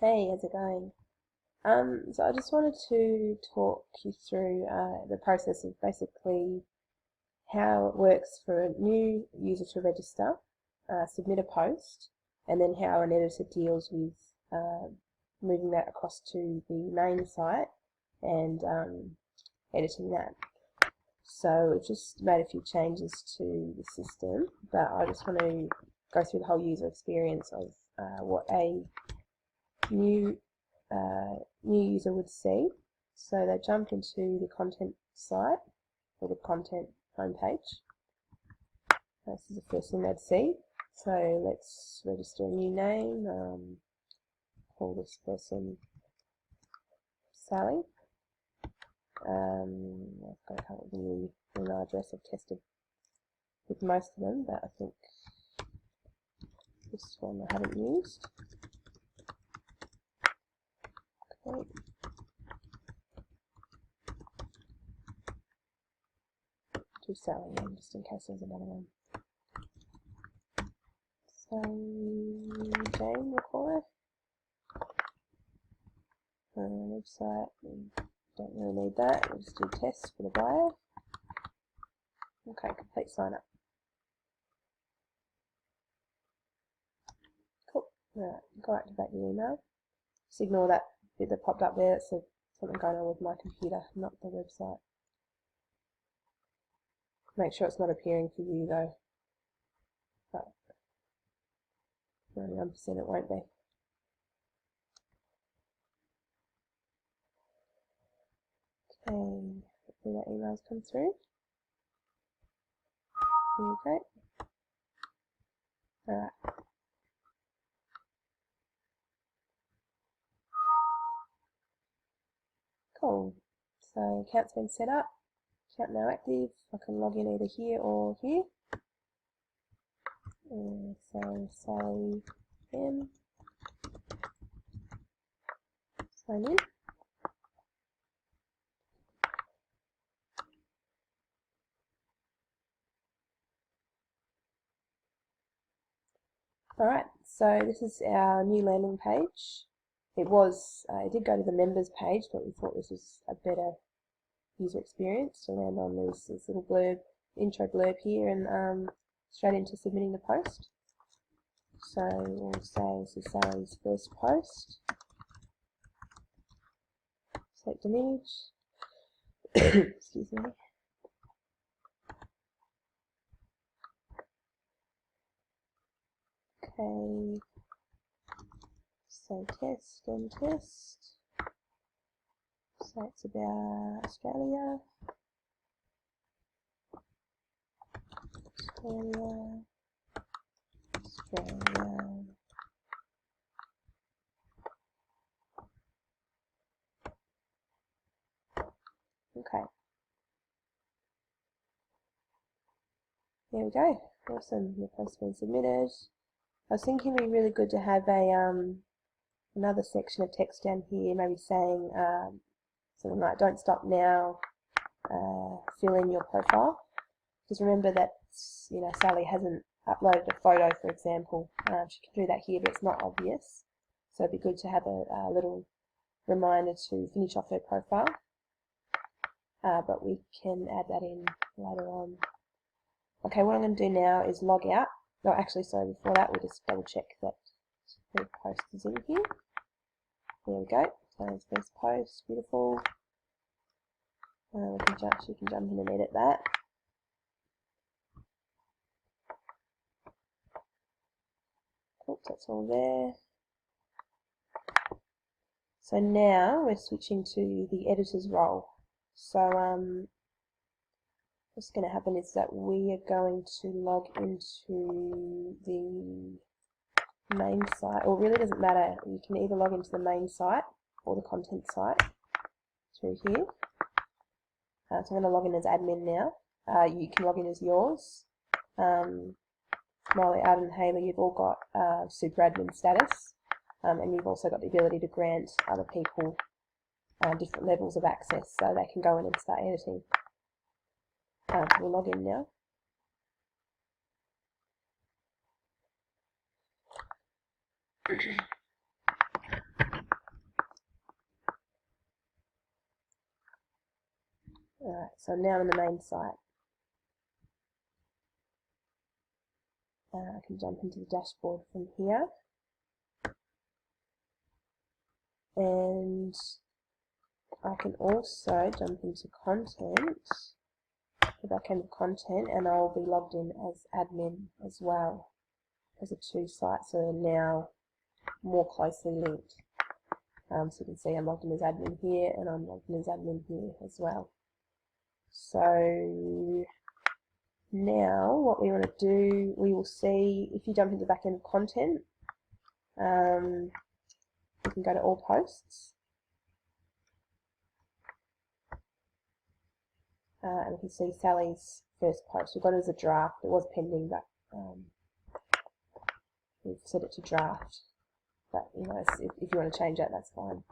Hey, how's it going? So I just wanted to talk you through the process of basically how it works for a new user to register, submit a post, and then how an editor deals with moving that across to the main site and editing that. So we've just made a few changes to the system, but I just want to go through the whole user experience of what a new new user would see. So they jump into the content site or the content homepage. This is the first thing they'd see. So let's register a new name. Call this person Sally. I've got to come up with a new email address. I've tested with most of them, but I think this one I haven't used. Okay. To Sally, just in case there's another one. So Jane, we'll call her. Website, we don't really need that. We'll just do tests for the bio. Okay, complete sign up. Cool. Alright, go activate the email. Just ignore that bit that popped up there. That's something going on with my computer, not the website. Make sure it's not appearing for you though. But 99% it won't be. Okay, hopefully that email's come through. Here you go. Alright. Cool. So account's been set up. Account now active. I can log in either here or here. So Sally M. Sign in. Alright, so this is our new landing page. It did go to the members page, but we thought this was a better user experience to land on this little blurb, intro blurb here, and straight into submitting the post. So we'll say this is Sally's first post. Select an image. Excuse me. Okay. So test and test. So it's about Australia. Australia. Okay. There we go. Awesome. The post's been submitted. I was thinking it'd be really good to have a another section of text down here, maybe saying something like "Don't stop now. Fill in your profile." Just remember that Sally hasn't uploaded a photo, for example. She can do that here, but it's not obvious. So it'd be good to have a little reminder to finish off her profile. But we can add that in later on. Okay, what I'm going to do now is log out. No, actually, sorry, before that, we'll just double check that the post is in here. There we go. So it's first post, beautiful. She can jump in and edit that. Oops, that's all there. So now we're switching to the editor's role. So what's going to happen is that we are going to log into the main site, or it really doesn't matter, you can either log into the main site or the content site through here. So I'm going to log in as admin now. You can log in as yours. Molly, Arden, and Hayley, you've all got super admin status, and you've also got the ability to grant other people different levels of access so they can go in and start editing. We'll log in now. so now on the main site. I can jump into the dashboard from here, and I can also jump into content, the back end of content, and I'll be logged in as admin as well, because the two sites are now more closely linked. So you can see I'm logged in as admin here, and I'm logged in as admin here as well. So now what we want to do, we will see, if you jump into back end content, you can go to all posts, and we can see Sally's first post. We've got it as a draft. It was pending, but we've set it to draft. But if you want to change that, that's fine.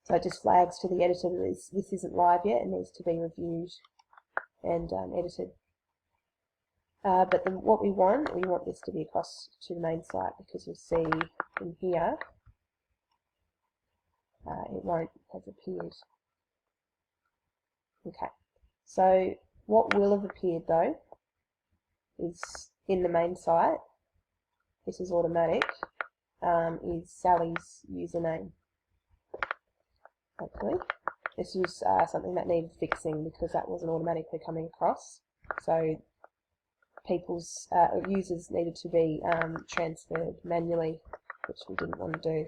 So it just flags to the editor that this isn't live yet. It needs to be reviewed and edited. But then what we want this to be across to the main site, because you'll see in here it won't have appeared. Okay, so what will have appeared though is in the main site, this is automatic, is Sally's username. Hopefully. This was something that needed fixing because that wasn't automatically coming across. So people's users needed to be transferred manually, which we didn't want to do.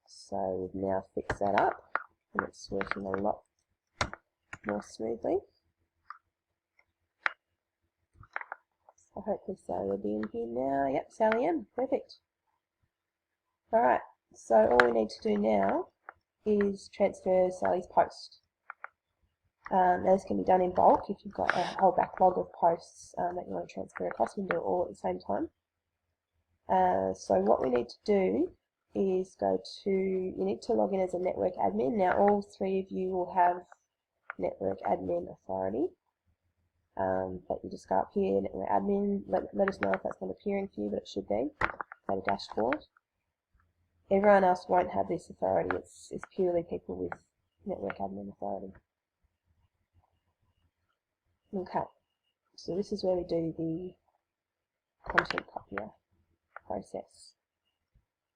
So we've now fixed that up, and it's working a lot more smoothly. So hopefully Sally will be in here now. Yep, Sally M. Perfect. Alright, so all we need to do now is transfer Sally's post. Now this can be done in bulk. If you've got a whole backlog of posts that you want to transfer across, you can do it all at the same time. So what we need to do is you need to log in as a network admin. Now all three of you will have network admin authority. But you just go up here, network admin, let us know if that's not appearing for you, but it should be. Go to dashboard. Everyone else won't have this authority. It's purely people with network admin authority. Okay, so this is where we do the content copier process.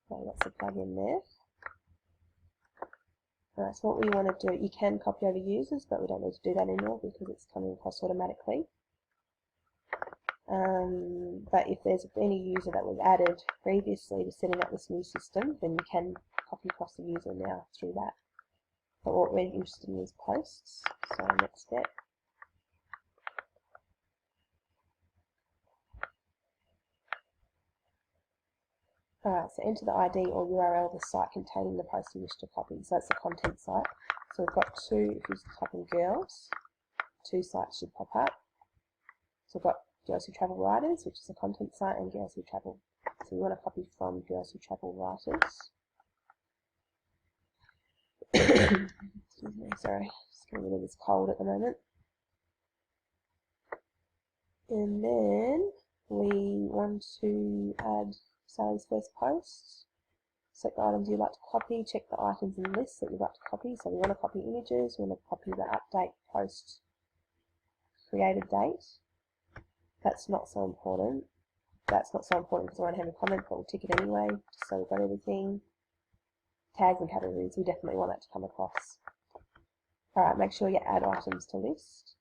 So that's a plugin there. Alright, so what we want to do, you can copy over users, but we don't need to do that anymore because it's coming across automatically. But if there's any user that was added previously to setting up this new system, then you can copy across the user now through that. But what we're interested in is posts, so next step. Alright, so enter the ID or URL of the site containing the post you wish to copy. So that's the content site. So we've got two, if you type in girls, two sites should pop up. So we've got Girls Who Travel Writers, which is a content site, and Girls Who Travel. So we want to copy from Girls Who Travel Writers. Excuse me, sorry, just getting rid of this cold at the moment. And then we want to add Sally's first post. Select the items you'd like to copy, check the items and lists that you'd like to copy. So we want to copy images, we want to copy the update post created date. That's not so important. That's not so important because I won't have a comment, but we'll tick it anyway, just so we've got everything. Tags and categories, we definitely want that to come across. Alright, make sure you add items to list.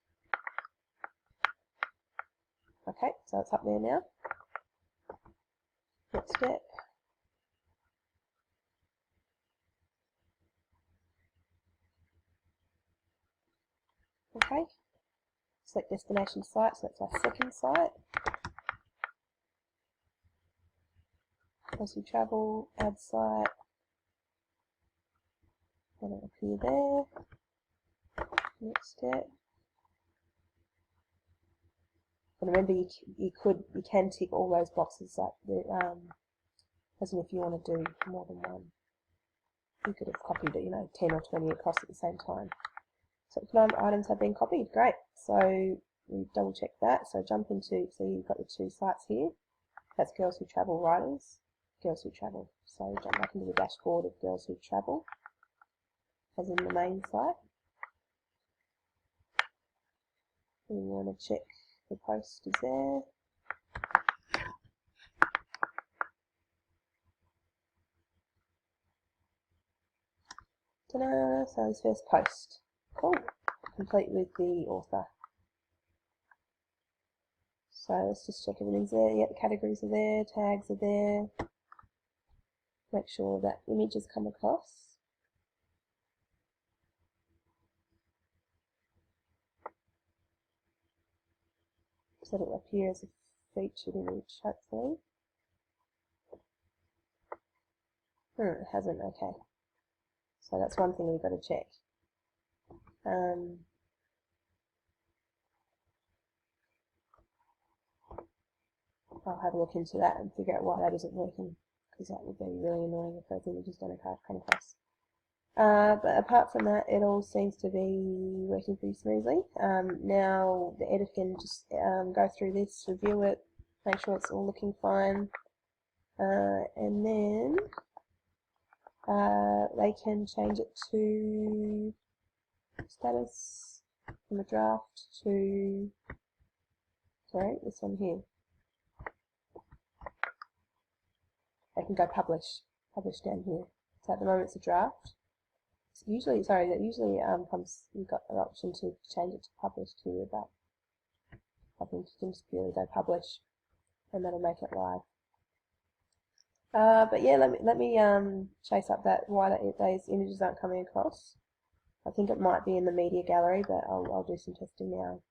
Okay, so it's up there now. Next step. Okay, select destination site, so that's our second site. As we travel, add site, and it'll appear there. Next step. And remember, you can tick all those boxes like as in if you want to do more than one. You could have copied it, 10 or 20 across at the same time. So items have been copied, great. So we double check that. So jump into, so you've got the two sites here. That's Girls Who Travel Writers, Girls Who Travel. So jump back into the dashboard of Girls Who Travel, as in the main site. We want to check the post is there. Ta-da! So this first post. Cool. Complete with the author. So let's just check everything's there. Yeah, the categories are there, tags are there. Make sure that images come across. So it'll appear as a featured image, hopefully. It hasn't, okay. So that's one thing we've got to check. I'll have a look into that and figure out why that isn't working, because that would be really annoying if those images don't come across. But apart from that, it all seems to be working pretty smoothly. Now the editor can just go through this, review it, make sure it's all looking fine, and then they can change it to status from a draft to, sorry, this one here. They can go publish down here. So at the moment it's a draft. It's usually, sorry, that usually comes, you've got an option to change it to published here, but I think you can just purely go publish, and that'll make it live. But yeah, let me chase up that why those images aren't coming across. I think it might be in the media gallery, but I'll do some testing now.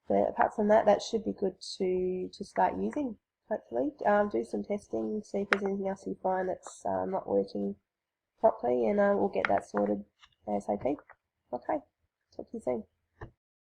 But apart from that, that should be good to start using, hopefully. Do some testing, see if there's anything else you find that's not working properly, and we'll get that sorted ASAP. Okay.